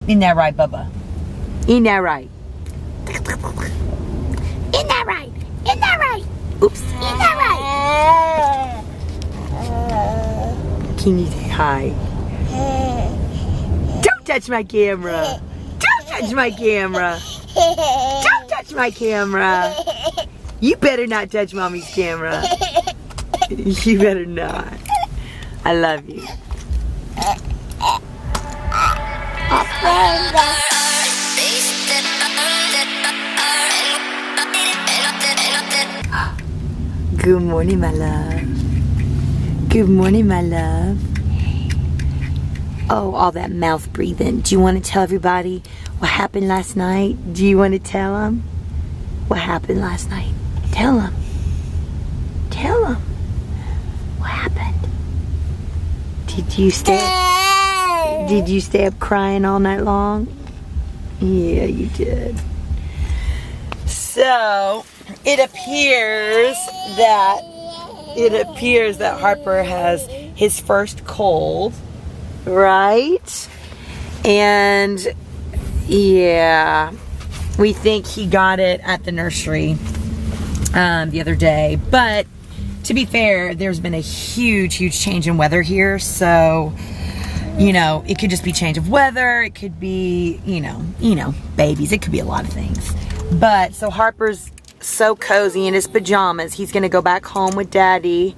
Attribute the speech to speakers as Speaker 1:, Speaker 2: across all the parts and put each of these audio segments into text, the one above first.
Speaker 1: Isn't that right, Bubba? Ain't that right? Isn't that right? Isn't that right? Oops. Isn't that right? Can you say hi? Don't touch my camera. Don't touch my camera. Don't touch my camera. You better not touch Mommy's camera. You better not. I love you. Good morning, my love. Good morning, my love. Oh, all that mouth breathing. Do you want to tell everybody what happened last night? Do you want to tell them what happened last night? Tell them. Tell them. What happened? Did you stay up crying all night long? Yeah, you did. So, it appears that Harper has his first cold, right? And yeah, we think he got it at the nursery the other day. But to be fair, there's been a huge change in weather here. So, you know, it could just be change of weather. It could be, you know, babies. It could be a lot of things. But so Harper's so cozy in his pajamas. He's gonna go back home with Daddy.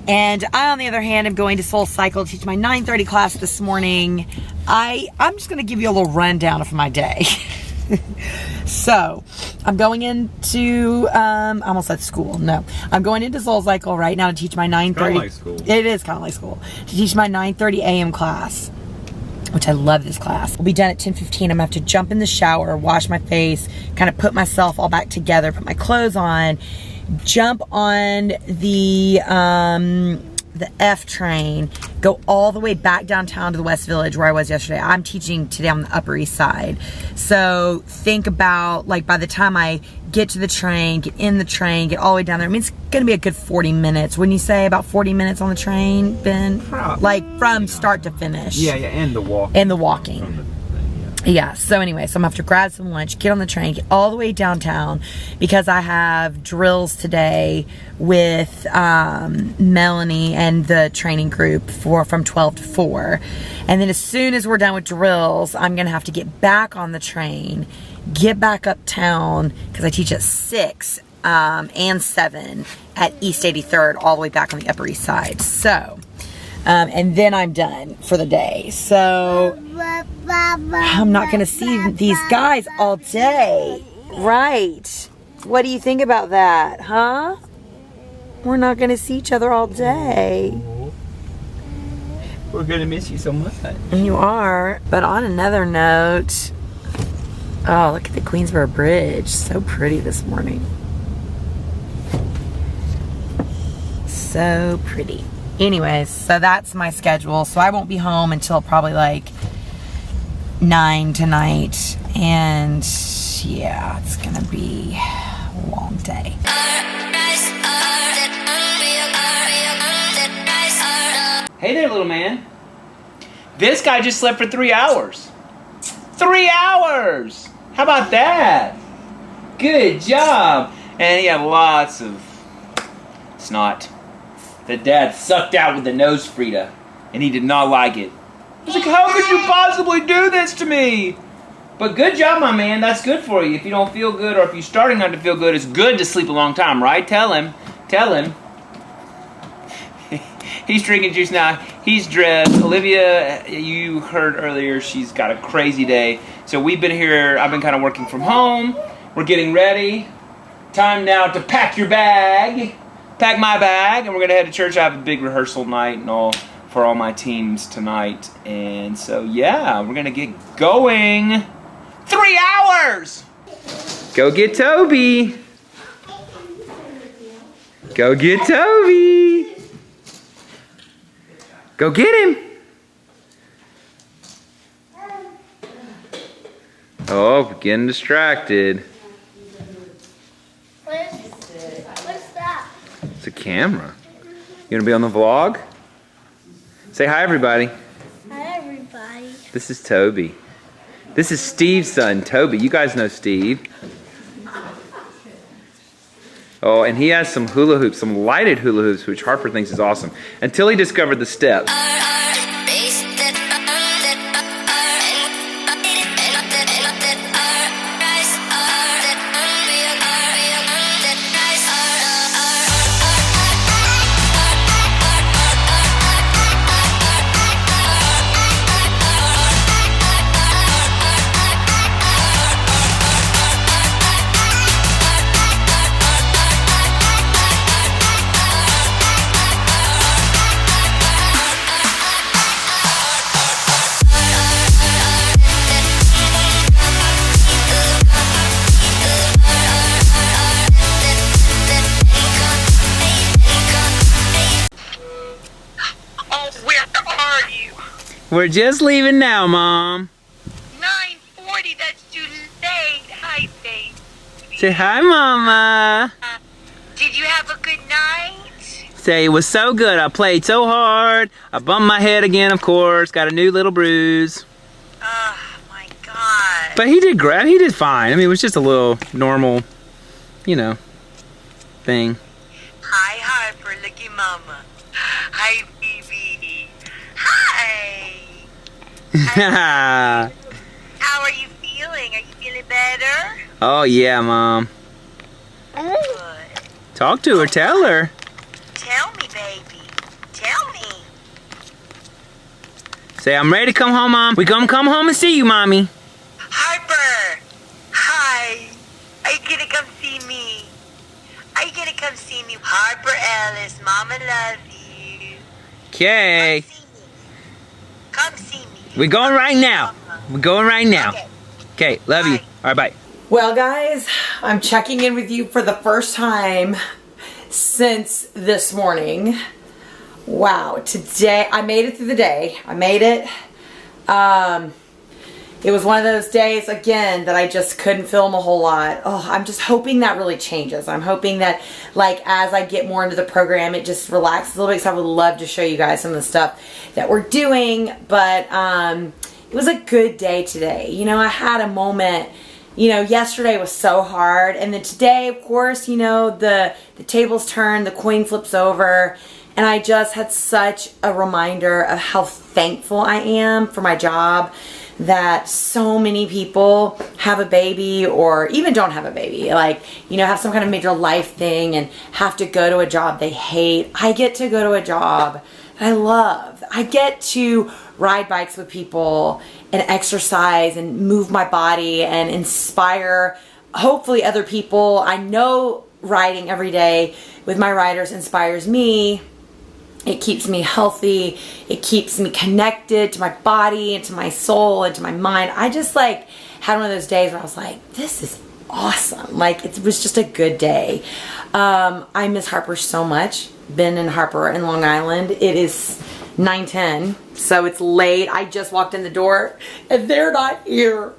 Speaker 1: And I, on the other hand, am going to Soul Cycle to teach my 9:30 class this morning. I'm just gonna give you a little rundown of my day. So, I'm going into, I almost said school. No, I'm going into Soul Cycle right now to teach my 9:30.
Speaker 2: Kind of like school.
Speaker 1: It is kind of like school. To teach my 9:30 a.m. class, which I love this class. We'll be done at 10:15. I'm gonna have to jump in the shower, wash my face, kind of put myself all back together, put my clothes on, jump on the F train, go all the way back downtown to the West Village where I was yesterday. I'm teaching today on the Upper East Side. So think about, like, by the time I get to the train, get in the train, get all the way down there, I mean, it's gonna be a good 40 minutes. Wouldn't you say about 40 minutes on the train, Ben?
Speaker 2: Probably.
Speaker 1: Like from start to finish.
Speaker 2: Yeah, and the walking.
Speaker 1: And the walking. Yeah, so anyway, so I'm gonna have to grab some lunch, get on the train, get all the way downtown because I have drills today with Melanie and the training group from 12 to 4. And then as soon as we're done with drills, I'm gonna have to get back on the train, get back uptown because I teach at 6 and 7 at East 83rd, all the way back on the Upper East Side. So, and then I'm done for the day. So I'm not gonna see these guys all day, right? What do you think about that, huh? We're not gonna see each other all day.
Speaker 2: We're gonna miss you so much.
Speaker 1: You are. But on another note, oh, look at the Queensboro Bridge. So pretty this morning. So pretty. Anyways, so that's my schedule. So I won't be home until probably like 9 tonight. And yeah, it's gonna be a long day.
Speaker 3: Hey there, little man. This guy just slept for 3 hours. 3 hours! How about that? Good job. And he had lots of snot that Dad sucked out with the nose Frida, and he did not like it. I was like, how could you possibly do this to me? But good job, my man. That's good for you. If you don't feel good, or if you're starting not to feel good, it's good to sleep a long time, right? Tell him. Tell him. He's drinking juice now. He's dressed. Olivia, you heard earlier, she's got a crazy day. So we've been here. I've been kind of working from home. We're getting ready. Time now to pack your bag. Pack my bag, and we're gonna head to church. I have a big rehearsal night and all for all my teams tonight, and so yeah, we're gonna get going. 3 hours. Go get Toby. Go get Toby. Go get him. Oh, getting distracted.
Speaker 4: What's that?
Speaker 3: It's a camera. You gonna be on the vlog? Say hi, everybody.
Speaker 4: Hi, everybody.
Speaker 3: This is Toby. This is Steve's son, Toby. You guys know Steve. Oh, and he has some hula hoops, some lighted hula hoops, which Harper thinks is awesome. Until he discovered the steps. We're just leaving now, Mom.
Speaker 5: 9:40, that's too late. Hi, baby.
Speaker 3: Say hi, Mama.
Speaker 5: Did you have a good night?
Speaker 3: Say it was so good. I played so hard. I bumped my head again, of course. Got a new little bruise.
Speaker 5: Oh, my God.
Speaker 3: But he did great. He did fine. I mean, it was just a little normal, you know, thing.
Speaker 5: Hi, Harper. Look at Mama. Hi, baby. Hi. How are you feeling? Are you feeling better?
Speaker 3: Oh, yeah, Mom.
Speaker 5: Good.
Speaker 3: Talk to her. Tell her.
Speaker 5: Tell me, baby. Tell me.
Speaker 3: Say, I'm ready to come home, Mom. We gonna come home and see you, Mommy.
Speaker 5: Harper. Hi. Are you gonna come see me? Are you gonna come see me? Harper Ellis, Mama loves you.
Speaker 3: Okay.
Speaker 5: Come see me.
Speaker 3: We're going right now. We're going right now. Okay, love you.
Speaker 5: Bye.
Speaker 3: All right, bye.
Speaker 1: Well, guys, I'm checking in with you for the first time since this morning. Wow, today, I made it through the day. I made it. It was one of those days, again, that I just couldn't film a whole lot. Oh, I'm just hoping that really changes. I'm hoping that, like, as I get more into the program, it just relaxes a little bit, because I would love to show you guys some of the stuff that we're doing. But it was a good day today. You know, I had a moment, you know, yesterday was so hard. And then today, of course, you know, the tables turn, the coin flips over. And I just had such a reminder of how thankful I am for my job, that so many people have a baby or even don't have a baby, like, you know, have some kind of major life thing and have to go to a job they hate. I get to go to a job that I love. I get to ride bikes with people and exercise and move my body and inspire, hopefully, other people. I know riding every day with my riders inspires me. It keeps me healthy. It keeps me connected to my body and to my soul and to my mind. I just like had one of those days where I was like, this is awesome. Like, it was just a good day. I miss Harper so much. Ben and Harper in Long Island. It is 9:10, so it's late. I just walked in the door and they're not here.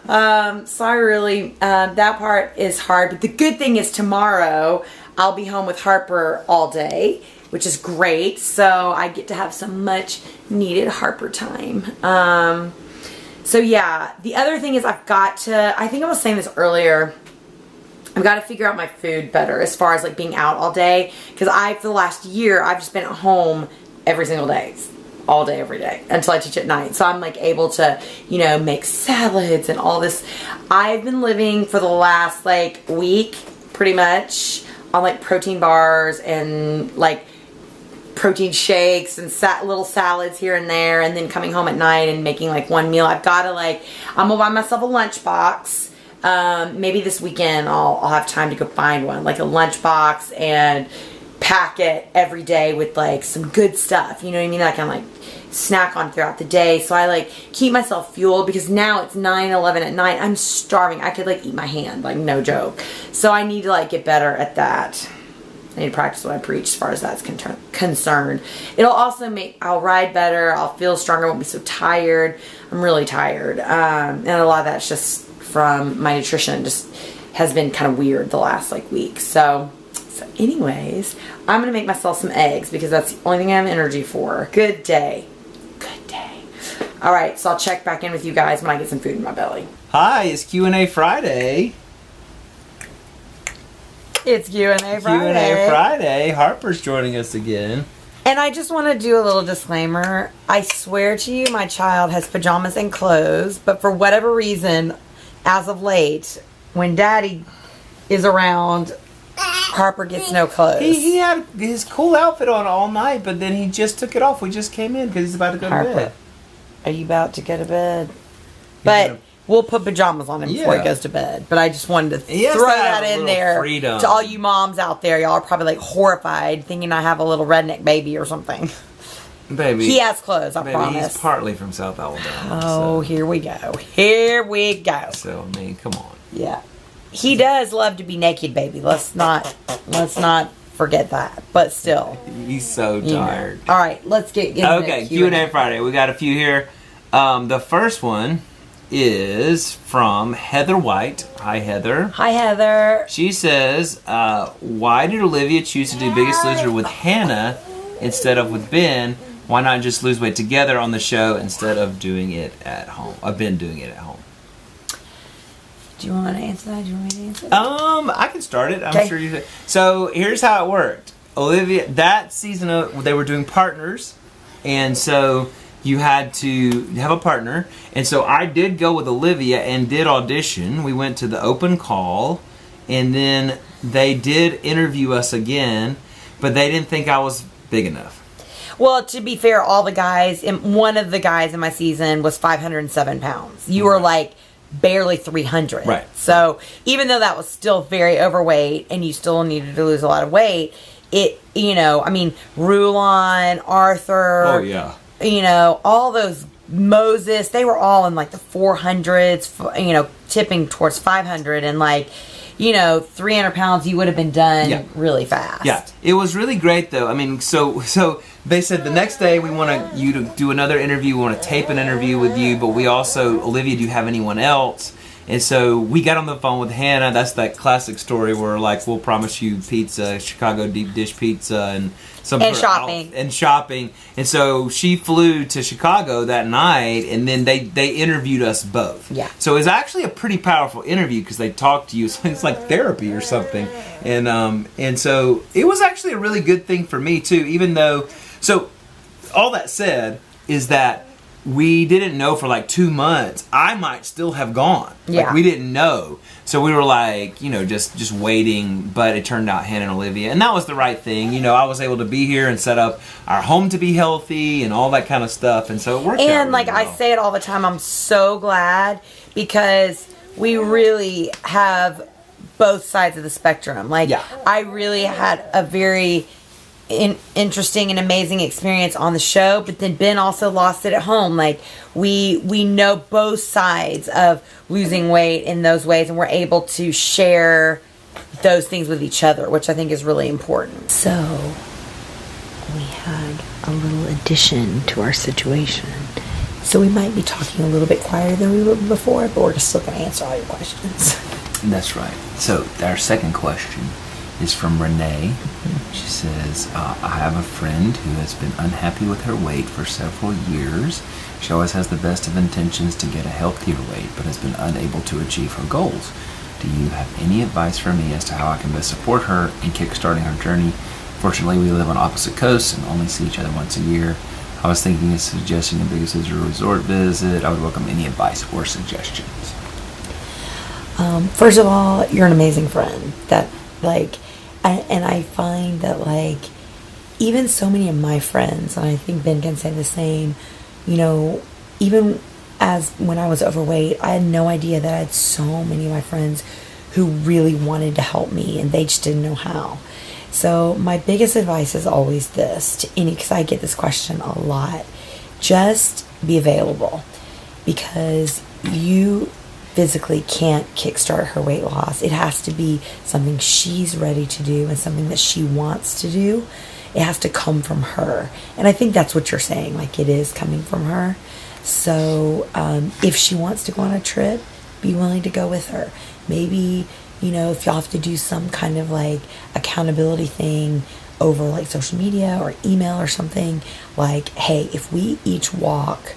Speaker 1: So I really, that part is hard. But the good thing is tomorrow I'll be home with Harper all day, which is great. So I get to have some much needed Harper time. So yeah, the other thing is I've got to, I think I was saying this earlier, I've got to figure out my food better as far as like being out all day. Because for the last year, I've just been at home every single day. All day, every day, until I teach at night. So I'm like able to, you know, make salads and all this. I've been living for the last like week, pretty much, on like protein bars and like protein shakes and little salads here and there, and then coming home at night and making like one meal. I've got to like, I'm gonna buy myself a lunch box. Maybe this weekend I'll have time to go find one, like a lunch box, and pack it every day with like some good stuff, you know what I mean, that I can like snack on throughout the day. So I like keep myself fueled, because now it's 9-11 at night. I'm starving. I could like eat my hand, like no joke. So I need to like get better at that. I need to practice what I preach as far as that's concerned. It'll also I'll ride better. I'll feel stronger. I won't be so tired. I'm really tired. And a lot of that's just from my nutrition. Just has been kind of weird the last like week. So anyways, I'm going to make myself some eggs, because that's the only thing I have energy for. Good day. Good day. All right, so I'll check back in with you guys when I get some food in my belly.
Speaker 3: Hi, it's Q&A Friday.
Speaker 1: It's Q&A Friday.
Speaker 3: Q&A Friday. Harper's joining us again.
Speaker 1: And I just want to do a little disclaimer. I swear to you, my child has pajamas and clothes, but for whatever reason, as of late, when Daddy is around, Harper gets no clothes.
Speaker 3: He had his cool outfit on all night, but then he just took it off. We just came in because he's about to go to bed.
Speaker 1: Are you about to go to bed? But we'll put pajamas on him before he goes to bed. But I just wanted to throw that in there
Speaker 3: freedom.
Speaker 1: to all you moms out there. Y'all are probably like horrified, thinking I have a little redneck baby or something.
Speaker 3: Baby,
Speaker 1: he has clothes. I promise.
Speaker 3: He's partly from South Alabama.
Speaker 1: Oh, here we go. Here we go.
Speaker 3: So I mean, come on.
Speaker 1: Yeah, he does love to be naked, baby. Let's not forget that. But still,
Speaker 3: he's so tired.
Speaker 1: All right, let's get
Speaker 3: okay. Q&A Friday. We got a few here. The first one is from Heather White. Hi, Heather.
Speaker 1: Hi, Heather.
Speaker 3: She says, why did Olivia choose to do Biggest Loser with Hannah instead of with Ben? Why not just lose weight together on the show instead of doing it at home? I've been doing it at home.
Speaker 1: Do you want to answer that? Do you want me to answer?
Speaker 3: I can start it. I'm sure you. So here's how it worked. Olivia, that season they were doing partners, and so you had to have a partner. And so I did go with Olivia and did audition. We went to the open call, and then they did interview us again, but they didn't think I was big enough.
Speaker 1: Well, to be fair, all the guys, one of the guys in my season was 507 pounds. You were like barely 300.
Speaker 3: Right.
Speaker 1: So even though that was still very overweight and you still needed to lose a lot of weight, Rulon, Arthur.
Speaker 3: Oh, yeah.
Speaker 1: All those Moses, they were all in like the 400s, tipping towards 500 and 300 pounds, you would have been done really fast.
Speaker 3: Yeah, it was really great though. I mean, so they said the next day we want you to do another interview. We want to tape an interview with you, but we also, Olivia, do you have anyone else? And so we got on the phone with Hannah. That's that classic story where we'll promise you pizza, Chicago deep dish pizza, and
Speaker 1: shopping.
Speaker 3: And so she flew to Chicago that night, and then they interviewed us both.
Speaker 1: Yeah.
Speaker 3: So it was actually a pretty powerful interview because they talked to you. So it's like therapy or something. And so it was actually a really good thing for me too, even though. So all that said is that we didn't know for 2 months. I might still have gone.
Speaker 1: Yeah.
Speaker 3: We didn't know. So we were just waiting, but it turned out Hannah and Olivia. And that was the right thing. I was able to be here and set up our home to be healthy and all that kind of stuff. And so it worked out really well.
Speaker 1: I say it all the time, I'm so glad because we really have both sides of the spectrum. I really had a very interesting and amazing experience on the show, but then Ben also lost it at home. We know both sides of losing weight in those ways, and we're able to share those things with each other, which I think is really important. So we had a little addition to our situation, so we might be talking a little bit quieter than we were before, but we're still going to answer all your questions.
Speaker 3: That's right. So our second question is from Renee. She says, I have a friend who has been unhappy with her weight for several years. She always has the best of intentions to get a healthier weight, but has been unable to achieve her goals. Do you have any advice for me as to how I can best support her in kickstarting her journey? Fortunately, we live on opposite coasts and only see each other once a year. I was thinking of suggesting a Biggest Loser resort visit. I would welcome any advice or suggestions.
Speaker 1: First of all, you're an amazing friend. And I find that even so many of my friends, and I think Ben can say the same, even as when I was overweight, I had no idea that I had so many of my friends who really wanted to help me and they just didn't know how. So my biggest advice is always this, because I get this question a lot, just be available, because you physically can't kickstart her weight loss. It has to be something she's ready to do and something that she wants to do. It has to come from her. And I think that's what you're saying, it is coming from her. So if she wants to go on a trip, be willing to go with her. Maybe, if y'all have to do some kind of accountability thing over social media or email or something, hey, if we each walk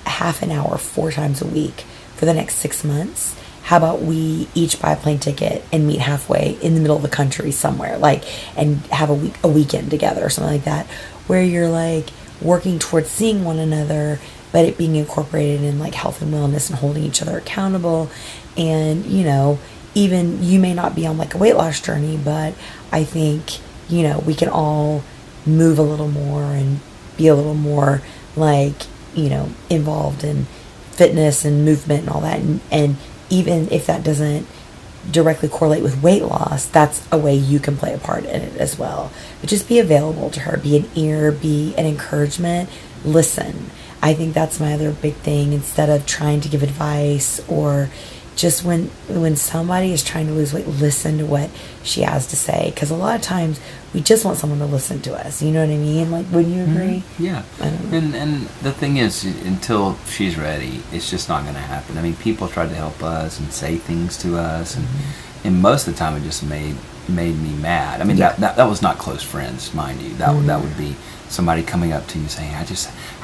Speaker 1: half an hour 4 times a week for the next 6 months. How about we each buy a plane ticket and meet halfway in the middle of the country somewhere, and have a weekend together or something like that, where you're working towards seeing one another, but it being incorporated in health and wellness and holding each other accountable. And even you may not be on a weight loss journey, but I think we can all move a little more and be a little more involved in fitness and movement and all that, and even if that doesn't directly correlate with weight loss, that's a way you can play a part in it as well. But just be available to her, be an ear, be an encouragement, listen. I think that's my other big thing. Instead of trying to give advice, or just when somebody is trying to lose weight, listen to what she has to say, because a lot of times we just want someone to listen to us. You know what I mean? Wouldn't you agree?
Speaker 2: Yeah. And the thing is, until she's ready, it's just not going to happen. I mean, people try to help us and say things to us, and most of the time it just made me mad. I mean, that was not close friends, mind you. That would be somebody coming up to you saying, I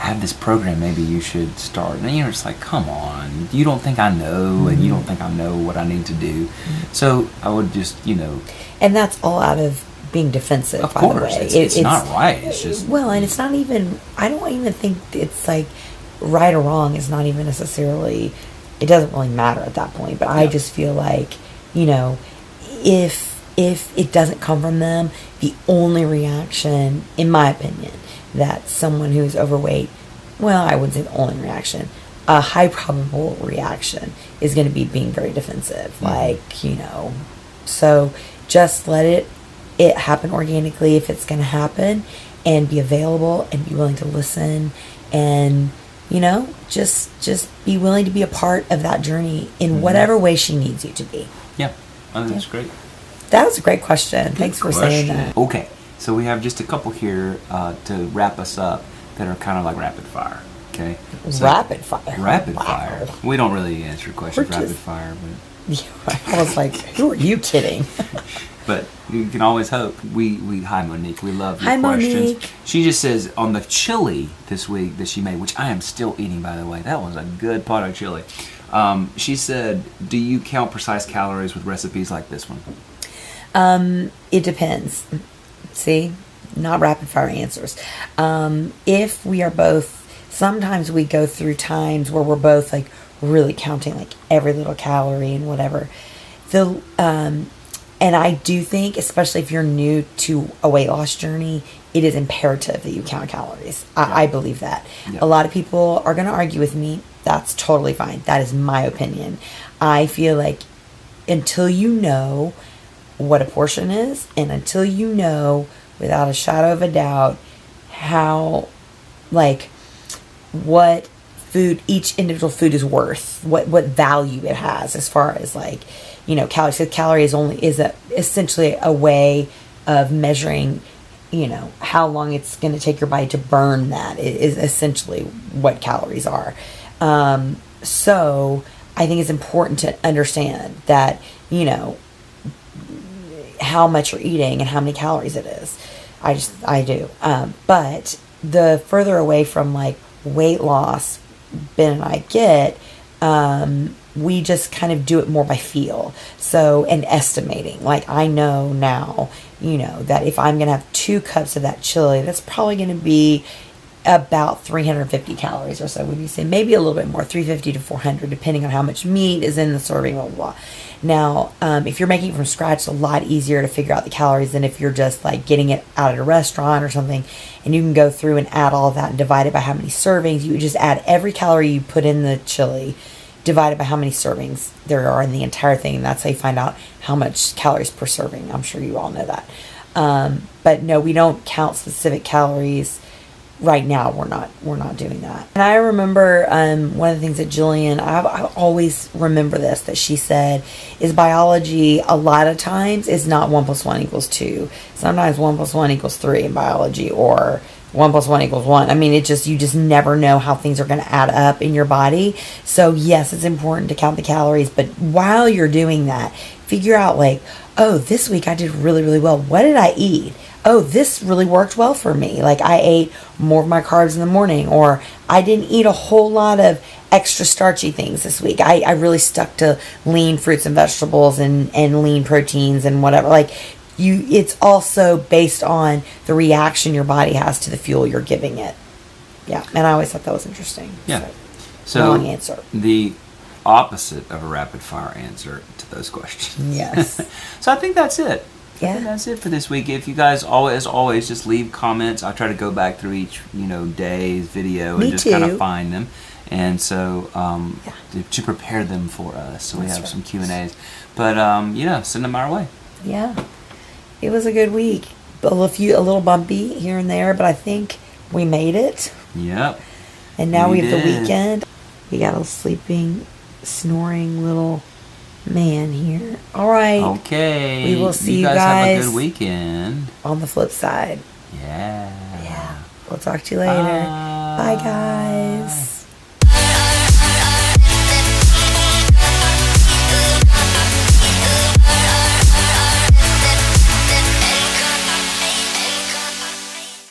Speaker 2: have this program, maybe you should start. And you're just like, come on, you don't think I know, and you don't think I know what I need to do. So I would just,
Speaker 1: And that's all out of being defensive,
Speaker 2: of
Speaker 1: by
Speaker 2: course,
Speaker 1: the way.
Speaker 2: it's not right. It's just...
Speaker 1: Well, and it's not even, I don't even think it's right or wrong is not even necessarily, it doesn't really matter at that point. But I just feel if it doesn't come from them, the only reaction, in my opinion, that someone who is overweight, well, I wouldn't say the only reaction, a high probable reaction is going to be being very defensive. So just let it happen organically if it's going to happen, and be available and be willing to listen, and just be willing to be a part of that journey in whatever way she needs you to be.
Speaker 2: Yeah, I think that's great.
Speaker 1: That was a great question. Thanks for saying that.
Speaker 2: Okay, so we have just a couple here to wrap us up that are kind of like rapid fire. Okay, so
Speaker 1: rapid fire.
Speaker 2: Rapid
Speaker 1: Wow.
Speaker 2: fire. We don't really answer questions
Speaker 1: We're
Speaker 2: rapid
Speaker 1: just-
Speaker 2: fire, but
Speaker 1: I was like, who are you kidding?
Speaker 2: but you can always hope. Hi Monique, we love your
Speaker 1: Hi,
Speaker 2: questions.
Speaker 1: Monique.
Speaker 2: She just says on the chili this week that she made, which I am still eating, by the way. That was a good pot of chili. She said, do you count precise calories with recipes like this one?
Speaker 1: It depends. See, not rapid fire answers. If we are both, sometimes we go through times where we're both really counting every little calorie and whatever. And I do think, especially if you're new to a weight loss journey, it is imperative that you count calories. I believe that.
Speaker 2: Yeah.
Speaker 1: A lot of people are going to argue with me. That's totally fine. That is my opinion. I feel like until you know what a portion is, and until you know without a shadow of a doubt how what food, each individual food is worth, what value it has as far as calories. So calorie is essentially a way of measuring how long it's going to take your body to burn that. It is essentially what calories are. So I think it's important to understand that how much you're eating and how many calories it is. I do. But the further away from weight loss Ben and I get, we just kind of do it more by feel. So, and estimating. I know now, that if I'm going to have 2 cups of that chili, that's probably going to be about 350 calories or so. Would you say maybe a little bit more, 350 to 400, depending on how much meat is in the serving, blah, blah, blah. Now, if you're making it from scratch, it's a lot easier to figure out the calories than if you're just getting it out at a restaurant or something, and you can go through and add all of that and divide it by how many servings. You would just add every calorie you put in the chili, divided by how many servings there are in the entire thing, and that's how you find out how much calories per serving. I'm sure you all know that. But no, we don't count specific calories. Right now, we're not doing that. And I remember one of the things that Jillian, I always remember this, that she said, is biology a lot of times is not 1 + 1 = 2. Sometimes 1 + 1 = 3 in biology, or 1 + 1 = 1. I mean, you just never know how things are going to add up in your body. So yes, it's important to count the calories, but while you're doing that, figure out oh, this week I did really, really well. What did I eat? oh, this really worked well for me. Like I ate more of my carbs in the morning, or I didn't eat a whole lot of extra starchy things this week. I really stuck to lean fruits and vegetables and lean proteins and whatever. Like it's also based on the reaction your body has to the fuel you're giving it. Yeah. And I always thought that was interesting.
Speaker 2: Yeah. So
Speaker 1: long answer.
Speaker 2: The opposite of a rapid fire answer to those questions.
Speaker 1: Yes.
Speaker 2: So I think that's it.
Speaker 1: Yeah.
Speaker 2: I think that's it for this week. If you guys always just leave comments. I'll try to go back through each day's video
Speaker 1: Me
Speaker 2: and just
Speaker 1: too.
Speaker 2: kind of find them, and so to prepare them for us, so we
Speaker 1: That's
Speaker 2: have
Speaker 1: right.
Speaker 2: some Q&As. But send them our way.
Speaker 1: Yeah. It was a good week. A little bumpy here and there, but I think we made it.
Speaker 2: Yep.
Speaker 1: And now we have the
Speaker 2: did.
Speaker 1: weekend. We got a sleeping, snoring little man here. All right.
Speaker 2: Okay.
Speaker 1: We will see you
Speaker 2: guys
Speaker 1: guys
Speaker 2: have a good weekend.
Speaker 1: on the flip side.
Speaker 2: Yeah.
Speaker 1: Yeah. We'll talk to you later. Bye guys.